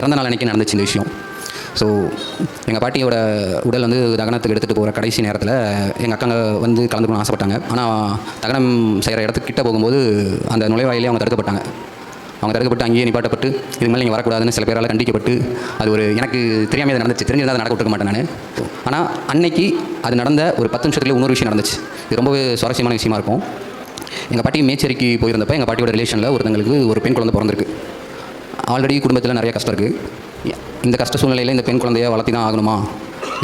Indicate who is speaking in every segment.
Speaker 1: பிறந்த நாள் அன்றைக்கி நடந்துச்சு இந்த விஷயம். ஸோ எங்கள் பாட்டியோட உடல் வந்து தகனத்துக்கு எடுத்துகிட்டு போகிற கடைசி நேரத்தில் எங்கள் அக்காங்க வந்து கலந்துக்கணும்னு ஆசைப்பட்டாங்க. ஆனால் தகனம் செய்கிற இடத்துக்கு கிட்ட போகும்போது அந்த நுழைவாயிலே அவங்க தடுக்கப்பட்டாங்க. அவங்க தடுக்கப்பட்டு அங்கேயே நிப்பாட்டப்பட்டு இதுக்கு மேலே நீங்கள் வரக்கூடாதுன்னு சில பேரால் கண்டிக்கப்பட்டு அது ஒரு எனக்கு தெரியாமல் அது நடந்துச்சு. தெரிஞ்சிருந்தால் அதை நடக்க விட்டுருக்க மாட்டேன் நான். ஆனால் அன்னைக்கு அது நடந்த ஒரு 10 நிமிஷத்துலேயே இன்னொரு விஷயம் நடந்துச்சு. இது ரொம்பவே சுவாரஸ்யமான விஷயமா இருக்கும். எங்கள் பாட்டி மேச்சேரிக்கு போயிருந்தப்போ எங்கள் பாட்டியோட ரிலேஷனில் ஒருத்தங்களுக்கு ஒரு பெண் குழந்தை பிறந்திருக்கு. ஆல்ரெடி குடும்பத்தில் நிறைய கஷ்டம் இருக்குது. இந்த கஷ்ட சூழ்நிலையில் இந்த பெண் குழந்தைய வளர்த்தி தான் ஆகணுமா,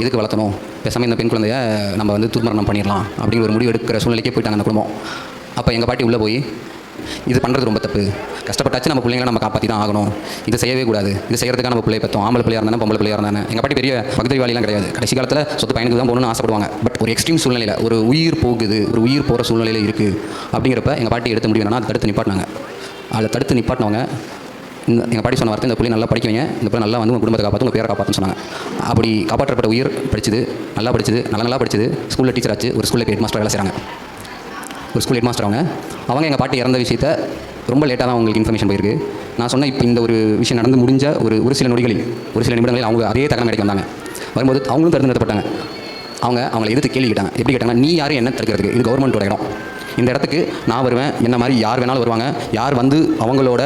Speaker 1: எதுக்கு வளர்த்தணும், பேசாமல் இந்த பெண் குழந்தைய நம்ம வந்து தூர்மரணம் பண்ணிடலாம் அப்படிங்கிற ஒரு முடிவு எடுக்கிற சூழ்நிலைக்கே போயிட்டாங்க அந்த குடும்பம். அப்போ எங்கள் பாட்டி உள்ளே போய் இது பண்ணுறது ரொம்ப தப்பு, கஷ்டப்பட்டாச்சு நம்ம பிள்ளைங்களை நம்ம காப்பாற்றி தான் ஆகணும், இதை செய்யவே கூடாது, இது செய்கிறதுக்காக நம்ம பிள்ளை பெற்றோம், ஆம்பளை பிள்ளையாக இருந்தானே பொம்பளை பிள்ளையாக இருந்தானே. எங்கள் பாட்டி பெரிய பகுதிவாளிலாம் கிடையாது. கடைசி காலத்தில் சொத்து பையனுக்கு தான் போகணும்னு ஆசைப்படுவாங்க. பட் ஒரு எக்ஸ்ட்ரீம் சூழ்நிலையில் ஒரு உயிர் போகுது, ஒரு உயிர் போகிற சூழ்நிலையில் இருக்குது அப்படிங்கிறப்ப எங்கள் பாட்டி எடுத்த முடிவு என்னன்னா அதை தடுத்து நிப்பாட்டினாங்க. அதில் தடுத்து நிப்பாட்டினவங்க எங்கள் பாட்டி சொன்ன வார்த்தை, இந்த பிள்ளை நல்லா படிக்க வைங்க, இந்த பிள்ளை நல்லா வந்து உங்கள் குடும்பத்தை காப்பாற்று, உங்கள் பேரை காப்பாற்றுன்னு சொன்னாங்க. அப்படி காப்பாற்றப்பட்ட உயிர் படிச்சது, நல்லா படிச்சது, நல்லா படிச்சது, ஸ்கூலில் டீச்சர் ஆச்சு, ஒரு ஸ்கூலில் ஹெட் மாஸ்டர் வேலை செய்கிறாங்க. ஒரு ஸ்கூல் ஹெட் மாஸ்டர் அவங்க எங்கள் பாட்டி இறந்த விஷயத்தை ரொம்ப லேட்டாக தான் அவங்களுக்கு இன்ஃபர்மேஷன் போயிருக்கு. நான் சொன்ன இப்போ இந்த ஒரு விஷயம் நடந்து முடிஞ்ச ஒரு சில நொடிகளில், ஒரு சில நிமிடங்களில் அவங்க அதே தகனம் மேடைக்கு வந்தாங்க. வரும்போது அவங்களும் தடுத்து நிறுத்தப்பட்டாங்க. அவங்களை எதிர்த்து கேள்வி கேட்டாங்க. எப்படி கேட்டாங்க, நீ யாரும் என்ன தடுக்கிறதுக்கு, இது கவர்மெண்ட்டோட இடம், இந்த இடத்துக்கு நான் வருவேன், என்ன மாதிரி யார் வேணாலும் வருவாங்க, யார் வந்து அவங்களோட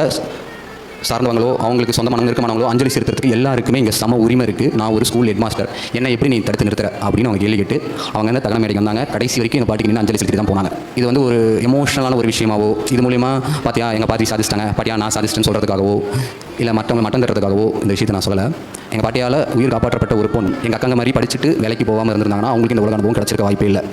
Speaker 1: சார்ந்தவங்களோ அவங்களுக்கு சொந்தமான நெருக்கமானவங்களோ அஞ்சலி செலுத்துறதுக்கு எல்லாருக்குமே இங்கே சம உரிமை இருக்குது, நான் ஒரு ஸ்கூல் ஹெட் மாஸ்டர், என்ன எப்படி நீ தடுத்து நிறுத்துற அப்படின்னு அவங்க கேள்வி கேட்டு அவங்க வந்து தகன மேடைக்கு வந்தாங்க. கடைசி வரைக்கும் எங்கள் பாட்டிக்கு நின்று அஞ்சலி செலுத்தி தான் போனாங்க. இது வந்து ஒரு எமோஷனலான ஒரு விஷயமாவோ, இது மூலிமா பார்த்தியா எங்கள் பாட்டி சாதிச்சிட்டாங்க, பாட்டியா நான் சாதிச்சிட்டேன்னு சொல்கிறதுக்காகவோ இல்லை மற்றவங்க மட்டம் தரதுக்காகவோ இந்த விஷயத்தை நான் சொல்லலை. எங்கள் பாட்டியால் உயிர் காப்பாற்றப்பட்ட ஒரு பொண்ணு எங்கள் அக்காங்க மாதிரி படிச்சுட்டு வேலைக்கு போகாமல் இருந்திருந்தாங்கன்னா அவங்களுக்கு இந்த உலக அனுபவம் கிடச்சிருக்க வாய்ப்பே இல்லை.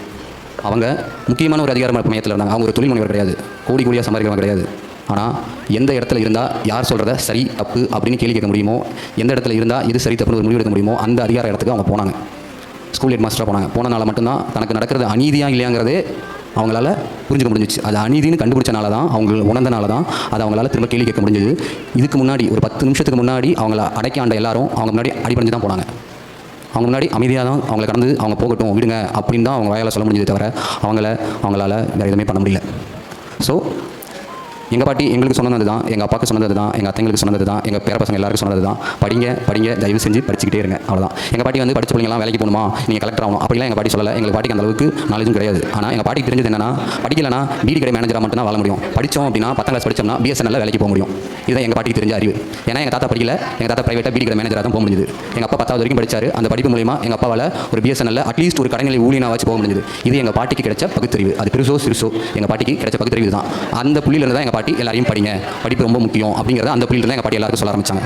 Speaker 1: அவங்க முக்கியமான ஒரு அதிகார மையத்தில் இருந்தாங்க. அவங்க ஒரு தொழில் முனைவர் கிடையாது, கோடியாக சம்பாதிக்கிறவங்க கிடையாது. ஆனால் எந்த இடத்துல இருந்தால் யார் சொல்கிறத சரி தப்பு அப்படின்னு கேள்வி கேட்க முடியுமோ, எந்த இடத்துல இருந்தால் இது சரி தப்புன்னு ஒரு முடிவு எடுக்க முடியுமோ அந்த அதிகார இடத்துக்கு அவங்க போனாங்க. ஸ்கூல் ஹெட் மாஸ்டராக போனாங்க. போனனால மட்டும்தான் தனக்கு நடக்கிறது அநீதியாக இல்லையாங்கிறதே அவங்களால புரிஞ்சுக்க முடிஞ்சிச்சு. அது அநீதின்னு கண்டுபிடிச்சனால தான், அவங்க உணர்ந்தனால தான் அதை அவங்களால திரும்ப கேள்வி கேட்க முடிஞ்சது. இதுக்கு முன்னாடி ஒரு 10 நிமிஷத்துக்கு முன்னாடி அவங்கள அடைக்க ஆண்ட எல்லாரும் அவங்க முன்னாடி அடிபணிஞ்சு தான் போனாங்க. அவங்க முன்னாடி அமைதியாக தான் அவங்களை கடந்து அவங்க போகட்டும் விடுங்க அப்படின்னு தான் அவங்க வாயால் சொல்ல முடிஞ்சதே தவிர அவங்களால வேறு எதுவுமே பண்ண முடியல. ஸோ எங்கள் பாட்டி எங்களுக்கு சொன்னது தான், எங்கள் அப்பாவுக்கு சொன்னது தான், எங்கள் அத்தைங்களுக்கு சொன்னது தான், எங்கள் பேர பசங்க எல்லாருக்கும் சொன்னது தான், படிங்க தயவு செஞ்சு படிச்சுக்கிட்டே இருங்க, அவ்வளோதான். எங்கள் பாட்டி வந்து படிச்ச பிள்ளைங்களாம் வேலைக்கு போகணுமா, நீங்கள் கலெக்டர் ஆகணும் அப்படிலாம் எங்கள் பாட்டி சொல்லலை. எங்கள் பாட்டிக்கு அந்த அளவுக்கு நாலேஜும் கிடையாது. ஆனால் எங்கள் பாட்டிக்கு தெரிஞ்சது என்னன்னா, படிக்கலைன்னா பிடி கடை மேனேஜராக மட்டும் தான் வாழ முடியும், படித்தோம் அப்படின்னா 10ஆம் கிளாஸ் படித்தோம்னா பிஎஸ்என்எல்ல வேலைக்கு போக முடியும். இதுதான் எங்கள் பாட்டிக்கு தெரிஞ்ச அறிவு. ஏன்னா எங்கள் தாத்தா படிக்கல, எங்கள் தாத்தா பிரைவேட்டாக பிடி கடை மேனேஜராக தான் போக முடியுது. எங்கள் அப்பா 10வது வரைக்கும் படித்தார். அந்த படிப்பு மூலிமா எங்கள் அப்பாவால் ஒரு பிஎஸ்என்எல்ல அட்லீஸ்ட் ஒரு கடைநிலை ஊழியனாக வச்சு போக முடியுது. இது எங்கள் பாட்டிக்கு கிடைச்ச பகுத்தறிவு. அது பெருசோ சிறுசோ எங்கள் பாட்டிக்கு கிடைச்ச பகுத்தறிவு தான். அந்த புள்ளியிலிருந்து தான் எங்கள் பாட்டி எல்லாரையும் படிங்க, படிப்பு ரொம்ப முக்கியம் அப்படிங்கிறத அந்த புள்ளியிலிருந்து தான் எங்கள் பாட்டி எல்லாருக்கும் சொல்ல ஆரம்பித்தாங்க.